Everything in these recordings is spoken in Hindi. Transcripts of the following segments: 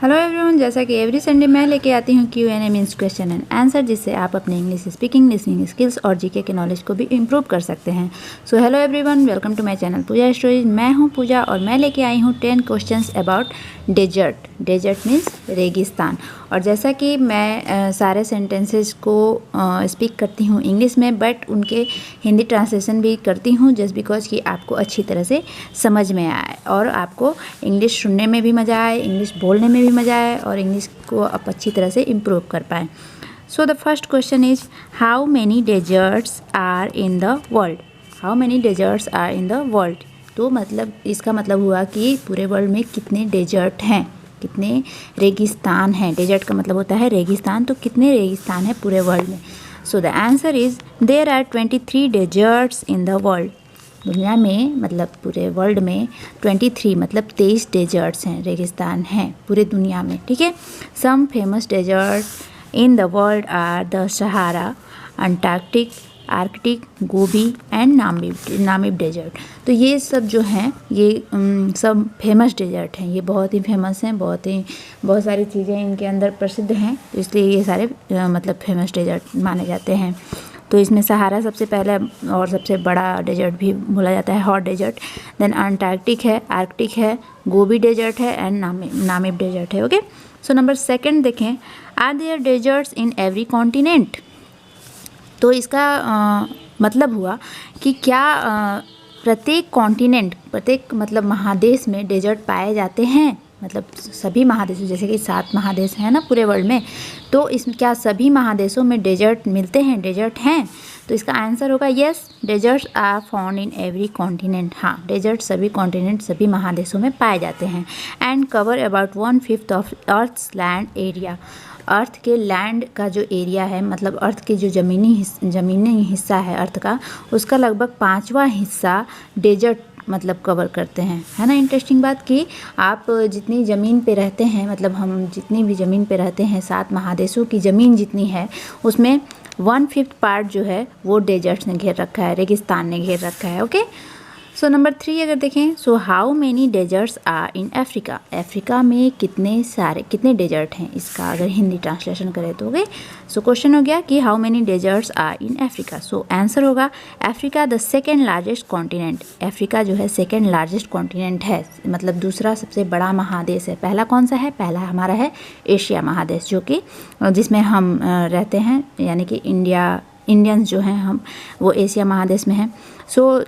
हेलो एवरीवन, जैसा कि एवरी संडे मैं लेके आती हूँ Q&A means question and answer, जिससे आप अपने इंग्लिश स्पीकिंग, लिसनिंग स्किल्स और जीके के नॉलेज को भी इम्प्रूव कर सकते हैं। So hello everyone, welcome to my channel Pooja stories. मैं हूँ पूजा और मैं लेके आई हूँ 10 questions about desert. Desert means रेगिस्तान। और जैसा कि मैं सारे सेंटेंसेस को स्पीक करती हूँ इंग्लिश में, बट उनके हिंदी ट्रांसलेशन भी करती हूँ जस्ट बिकॉज कि आपको अच्छी तरह से समझ में आए और आपको इंग्लिश सुनने में भी मज़ा आए, इंग्लिश बोलने में भी मज़ा आए और इंग्लिश को आप अच्छी तरह से इम्प्रूव कर पाएँ। So the first question is, how many deserts are in the world? How many deserts are in the world? तो मतलब इसका मतलब हुआ कि पूरे वर्ल्ड में कितने डेजर्ट हैं, कितने रेगिस्तान हैं। डेजर्ट का मतलब होता है रेगिस्तान, तो कितने रेगिस्तान हैं पूरे वर्ल्ड में? So the answer is, there are 23 deserts in the world. दुनिया में मतलब पूरे वर्ल्ड में 23 मतलब 23 डेजर्ट्स हैं, रेगिस्तान हैं पूरे दुनिया में, ठीक है। Some famous desert in the world are the Sahara, Antarctic, Arctic, Gobi and Namib desert. तो ये सब जो हैं ये सब फेमस डेजर्ट हैं, ये बहुत ही फेमस हैं, बहुत सारी चीज़ें इनके अंदर प्रसिद्ध हैं, तो इसलिए ये सारे मतलब फेमस डेजर्ट माने जाते हैं। तो इसमें सहारा सबसे पहला और सबसे बड़ा डेजर्ट भी बोला जाता है, हॉट डेजर्ट। देन अंटार्कटिक है, आर्कटिक है, गोबी डेजर्ट है एंड नामिब डेजर्ट है। ओके, सो नंबर सेकंड देखें, are there deserts in every continent? तो इसका मतलब हुआ कि क्या प्रत्येक कॉन्टिनेंट, प्रत्येक मतलब महादेश में डेजर्ट पाए जाते हैं? मतलब सभी महादेशों, जैसे कि 7 महादेश हैं ना पूरे वर्ल्ड में, तो इसमें क्या सभी महादेशों में डेजर्ट मिलते हैं, डेजर्ट हैं? तो इसका आंसर होगा yes, deserts are found in every continent. हाँ, डेजर्ट सभी कॉन्टिनेंट, सभी महादेशों में पाए जाते हैं। And cover about 1/5 of earth's land area. Earth के लैंड का जो एरिया है, मतलब अर्थ के जो ज़मीनी हिस्सा है अर्थ का, उसका लगभग 5वां हिस्सा डेजर्ट मतलब कवर करते हैं। है ना इंटरेस्टिंग बात कि आप जितनी ज़मीन पे रहते हैं, मतलब हम जितनी भी ज़मीन पे रहते हैं, 7 महादेशों की ज़मीन जितनी है उसमें 1/5 पार्ट जो है वो डेजर्ट्स ने घेर रखा है, रेगिस्तान ने घेर रखा है। ओके, सो नंबर 3 अगर देखें, so how many deserts are in Africa? Africa में कितने डेजर्ट हैं, इसका अगर हिंदी ट्रांसलेशन करें तो ओके, सो क्वेश्चन हो गया कि how many deserts are in Africa. So answer होगा Africa the second largest continent. Africa जो है सेकेंड लार्जेस्ट कॉन्टिनेंट है, मतलब दूसरा सबसे बड़ा महादेश है। पहला कौन सा है? पहला हमारा है एशिया महादेश, जो कि जिसमें हम रहते हैं, यानी कि इंडियंस जो हैं हम, वो एशिया महादेश में हैं। सो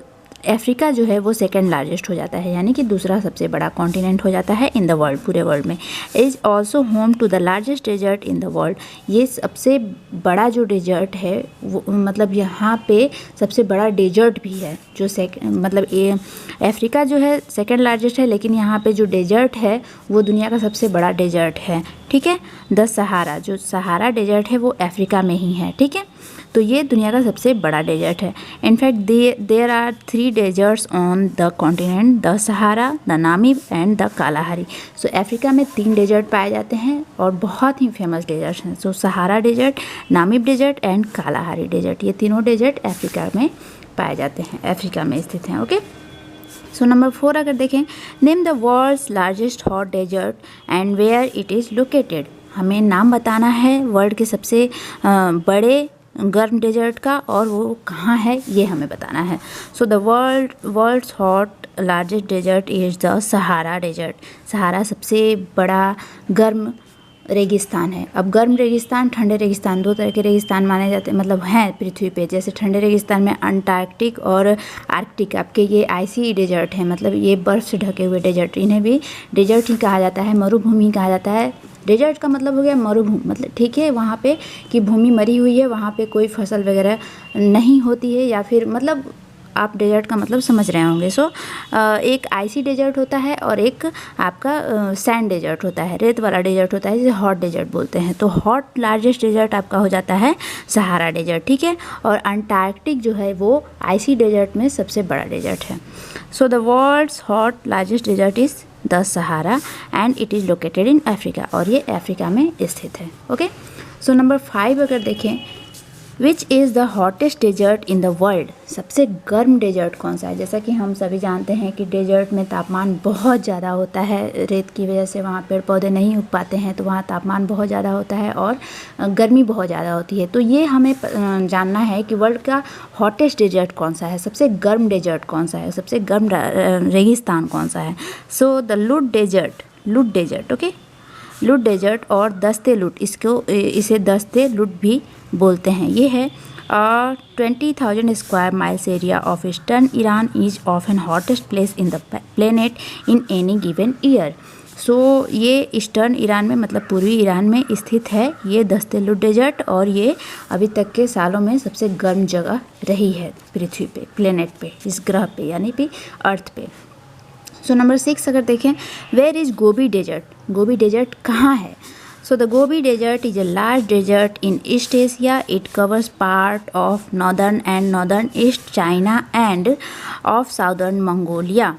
अफ्रीका जो है वो सेकेंड लार्जेस्ट हो जाता है, यानी कि दूसरा सबसे बड़ा कॉन्टिनेंट हो जाता है इन द वर्ल्ड, पूरे वर्ल्ड में। Is also home to the largest desert in the world. ये सबसे बड़ा जो डेजर्ट है वो, मतलब यहाँ पे सबसे बड़ा डेजर्ट भी है, जो मतलब ये अफ्रीका जो है सेकेंड लार्जेस्ट है, लेकिन यहाँ पे जो डेजर्ट है वो दुनिया का सबसे बड़ा डेजर्ट है, ठीक है। द सहारा, जो सहारा डेजर्ट है वो अफ्रीका में ही है, ठीक है। तो ये दुनिया का सबसे बड़ा डेजर्ट है। In fact there are 3 deserts on the continent, the Sahara, the Namib and the Kalahari. So Africa में 3 डेजर्ट पाए जाते हैं और बहुत ही फेमस डेजर्ट्स हैं। So Sahara desert, Namib desert and Kalahari desert, ये तीनों डेजर्ट अफ्रीका में पाए जाते हैं, अफ्रीका में स्थित हैं। ओके, सो नंबर 4 अगर देखें, name the world's largest hot desert and where it is located. हमें नाम बताना है वर्ल्ड के सबसे बड़े गर्म डेजर्ट का, और वो कहाँ है ये हमें बताना है। So the world's hot largest desert is the Sahara desert. Sahara सबसे बड़ा गर्म रेगिस्तान है। अब गर्म रेगिस्तान, ठंडे रेगिस्तान, 2 तरह के रेगिस्तान माने जाते हैं, मतलब हैं पृथ्वी पे। जैसे ठंडे रेगिस्तान में अंटार्कटिक और आर्कटिक, आपके ये आइसी डेजर्ट हैं, मतलब ये बर्फ़ से ढके हुए डेजर्ट, इन्हें भी डेजर्ट ही कहा जाता है, मरुभूमि कहा जाता है। डेजर्ट का मतलब हो गया मरुभूमि, मतलब ठीक है, वहाँ पे कि भूमि मरी हुई है, वहाँ पे कोई फसल वगैरह नहीं होती है, या फिर मतलब आप डेजर्ट का मतलब समझ रहे होंगे। सो एक आइसी डेजर्ट होता है और एक आपका सैंड डेजर्ट होता है, रेत वाला डेजर्ट होता है, जिसे हॉट डेजर्ट बोलते हैं। तो हॉट लार्जेस्ट डेजर्ट आपका हो जाता है सहारा डेजर्ट, ठीक है। और अंटार्कटिक जो है वो आइसी डेजर्ट में सबसे बड़ा डेजर्ट है। So the world's hot largest desert is the Sahara and it is located in Africa, और ये अफ्रीका में स्थित है। ओके, सो नंबर 5 अगर देखें, which is the hottest desert in the world, सबसे गर्म डेजर्ट कौन सा है। जैसा कि हम सभी जानते हैं कि डेजर्ट में तापमान बहुत ज़्यादा होता है, रेत की वजह से वहाँ पेड़ पौधे नहीं उग पाते हैं, तो वहाँ तापमान बहुत ज़्यादा होता है और गर्मी बहुत ज़्यादा होती है। तो ये हमें जानना है कि वर्ल्ड का हॉटेस्ट डेजर्ट कौन सा है, सबसे गर्म डेजर्ट कौन सा है, सबसे गर्म रेगिस्तान कौन सा है। सो द लुट डेजर्ट, ओके, लुट डेजर्ट और दस्ते लुट, इसे दस्ते लुट भी बोलते हैं। ये है 20,000 square miles area of eastern Iran is of an hottest place in the planet in any given year. So ये ईस्टर्न ईरान में, मतलब पूर्वी ईरान में स्थित है ये दस्ते लुट डेजर्ट, और ये अभी तक के सालों में सबसे गर्म जगह रही है पृथ्वी पे, प्लेनेट पे, इस ग्रह पे, यानी कि अर्थ पे। सो नंबर 6 अगर देखें, where is Gobi desert, Gobi desert कहाँ है। So the Gobi desert is a large desert in East Asia, it covers part of northern and northern east China and of southern Mongolia.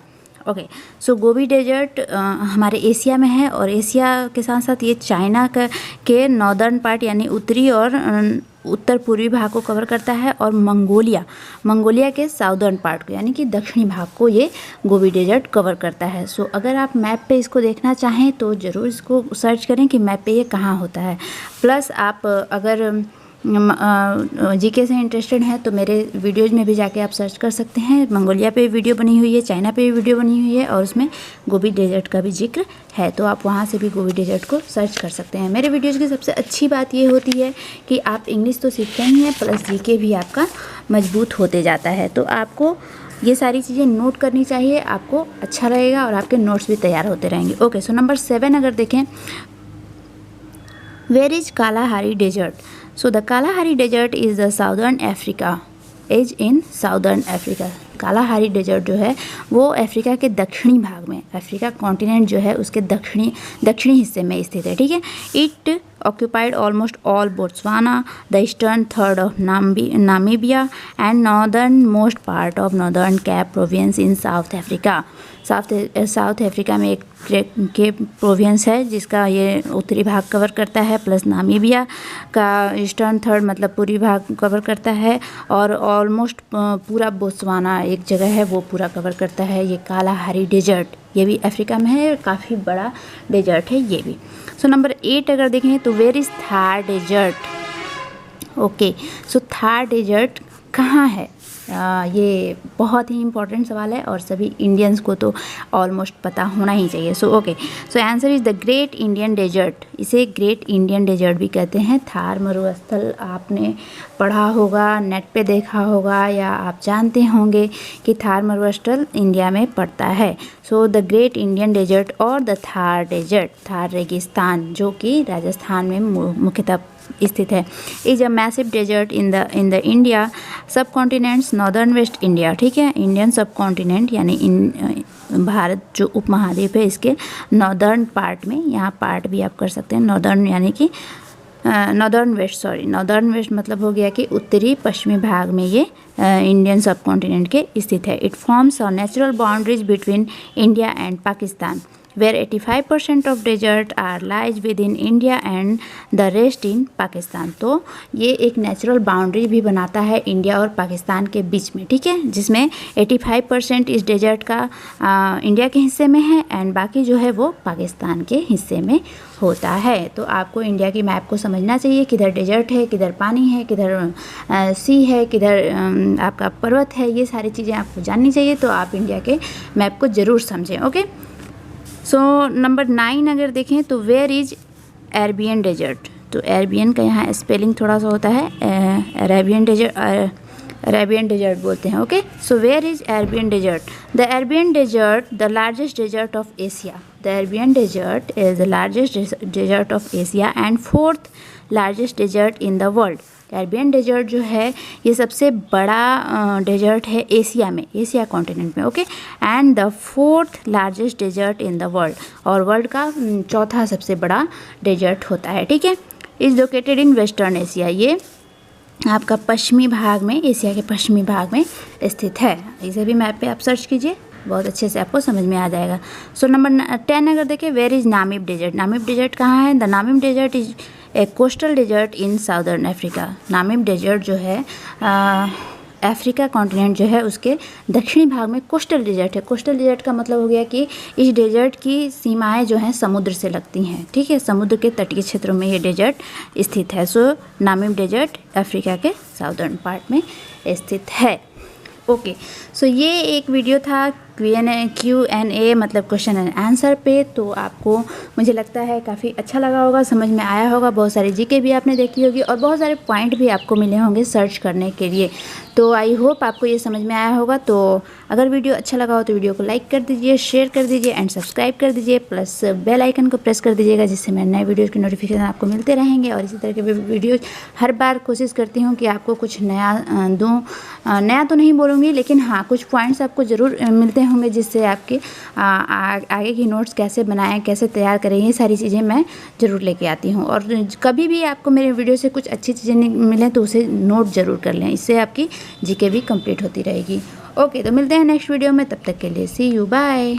Okay, so Gobi desert हमारे एशिया में है, और एशिया के साथ साथ ये चाइना के नॉर्दर्न पार्ट यानी उत्तरी और उत्तर पूर्वी भाग को कवर करता है, और मंगोलिया के साउदर्न पार्ट को यानी कि दक्षिणी भाग को ये गोबी डेजर्ट कवर करता है। सो अगर आप मैप पे इसको देखना चाहें तो ज़रूर इसको सर्च करें कि मैप पे ये कहाँ होता है। प्लस आप अगर जीके से इंटरेस्टेड हैं तो मेरे वीडियोज़ में भी जाके आप सर्च कर सकते हैं। मंगोलिया पे वीडियो बनी हुई है, चाइना पे भी वीडियो बनी हुई है, और उसमें गोबी डेजर्ट का भी जिक्र है, तो आप वहाँ से भी गोबी डेजर्ट को सर्च कर सकते हैं। मेरे वीडियोज़ की सबसे अच्छी बात ये होती है कि आप इंग्लिश तो सीखते ही हैं, प्लस जीके भी आपका मजबूत होते जाता है। तो आपको ये सारी चीज़ें नोट करनी चाहिए, आपको अच्छा रहेगा और आपके नोट्स भी तैयार होते रहेंगे। ओके, सो नंबर 7 अगर देखें, where is Kalahari desert. So the Kalahari Desert is the southern Africa, is in southern Africa। Kalahari desert जो है वो अफ्रीका के दक्षिणी भाग में, अफ्रीका कॉन्टिनेंट जो है उसके दक्षिणी हिस्से में स्थित है, ठीक है। It occupied almost all Botswana, the eastern third of Namibia and northern most part of Northern Cape province in South Africa। South Africa में एक केप प्रोविंस है जिसका ये उत्तरी भाग कवर करता है, प्लस नामीबिया का ईस्टर्न थर्ड मतलब पूर्वी भाग कवर करता है, और ऑलमोस्ट पूरा बोत्सवाना एक जगह है वो पूरा कवर करता है ये कालाहारी डेजर्ट। ये भी अफ्रीका में है, काफ़ी बड़ा डेजर्ट है ये भी। सो नंबर 8 अगर देखें तो where is Thar desert. Okay, so Thar desert कहाँ है, ये बहुत ही इम्पॉर्टेंट सवाल है और सभी इंडियंस को तो ऑलमोस्ट पता होना ही चाहिए। So okay, so answer is the great Indian desert. इसे ग्रेट इंडियन डेजर्ट भी कहते हैं। थार मरुस्थल आपने पढ़ा होगा, नेट पे देखा होगा, या आप जानते होंगे कि थार मरुस्थल इंडिया में पड़ता है। So the great Indian desert और द थार डेजर्ट, थार रेगिस्तान जो कि राजस्थान में मुख्यतः स्थित है, is a massive desert in the India subcontinent's northern west India, ठीक है। इंडियन सब कॉन्टिनेंट यानी भारत जो उपमहाद्वीप है इसके नॉर्दर्न पार्ट में, यहाँ पार्ट भी आप कर सकते हैं, नॉर्दर्न यानी कि नॉर्दर्न वेस्ट मतलब हो गया कि उत्तरी पश्चिमी भाग में ये इंडियन सब कॉन्टिनेंट के स्थित है। It forms a natural boundaries between India and Pakistan where 85% of desert are lies within India and the rest in Pakistan. तो ये एक नेचुरल बाउंड्री भी बनाता है इंडिया और पाकिस्तान के बीच में, ठीक है, जिसमें 85% इस डेजर्ट का इंडिया के हिस्से में है एंड बाकी जो है वो पाकिस्तान के हिस्से में होता है। तो आपको इंडिया की मैप को समझना चाहिए, किधर डेजर्ट है, किधर पानी है, किधर सी है, किधर आपका पर्वत है, ये सारी चीज़ें आपको जाननी चाहिए। तो आप इंडिया के मैप को ज़रूर समझें। ओके, सो नंबर 9 अगर देखें तो वेयर इज अरेबियन डेजर्ट। तो अरेबियन का यहाँ स्पेलिंग थोड़ा सा होता है, अरेबियन डेजर्ट बोलते हैं। Okay, so where is Arabian desert. The Arabian desert the largest desert of Asia. The Arabian desert is the largest desert of Asia and 4th largest desert in the world. Arabian desert जो है ये सबसे बड़ा डेजर्ट है एशिया में, एशिया कॉन्टिनेंट में। Okay, and the 4th largest desert in the world, और वर्ल्ड का चौथा सबसे बड़ा डेजर्ट होता है, ठीक है। Is located in western Asia, ये आपका पश्चिमी भाग में, एशिया के पश्चिमी भाग में स्थित है। इसे भी मैप पे आप सर्च कीजिए, बहुत अच्छे से आपको समझ में आ जाएगा। सो नंबर 10 अगर देखें, where is Namib desert. Namib desert कहाँ है। The Namib desert is a coastal desert in southern Africa. Namib desert जो है अफ्रीका कॉन्टिनेंट जो है उसके दक्षिणी भाग में कोस्टल डेजर्ट है। कोस्टल डेजर्ट का मतलब हो गया कि इस डेजर्ट की सीमाएं जो हैं समुद्र से लगती हैं, ठीक है, समुद्र के तटीय क्षेत्रों में ये डेजर्ट स्थित है। सो नामीब डेजर्ट अफ्रीका के साउदर्न पार्ट में स्थित है। ओके, सो ये एक वीडियो था Q&A मतलब क्वेश्चन एंड आंसर पे। तो आपको मुझे लगता है काफ़ी अच्छा लगा होगा, समझ में आया होगा। बहुत सारी जीके भी आपने देखी होगी और बहुत सारे पॉइंट भी आपको मिले होंगे सर्च करने के लिए। तो आई होप आपको ये समझ में आया होगा। तो अगर वीडियो अच्छा लगा हो तो वीडियो को लाइक कर दीजिए, शेयर कर दीजिए एंड सब्सक्राइब कर दीजिए, प्लस बेल आइकन को प्रेस कर दीजिएगा, जिससे मैं नए वीडियोज़ की नोटिफिकेशन आपको मिलते रहेंगे। और इसी तरह के वीडियोज़ हर बार कोशिश करती हूँ कि आपको कुछ नया दूँ। नया तो नहीं बोलूँगी, लेकिन हाँ कुछ पॉइंट्स आपको ज़रूर मिलते होंगे जिससे आपके आगे की नोट्स कैसे बनाएं, कैसे तैयार करें, ये सारी चीज़ें मैं ज़रूर लेके आती हूँ। और कभी भी आपको मेरे वीडियो से कुछ अच्छी चीज़ें मिलें तो उसे नोट ज़रूर कर लें, इससे आपकी जीके भी कंप्लीट होती रहेगी। ओके, तो मिलते हैं नेक्स्ट वीडियो में, तब तक के लिए सी यू, बाय।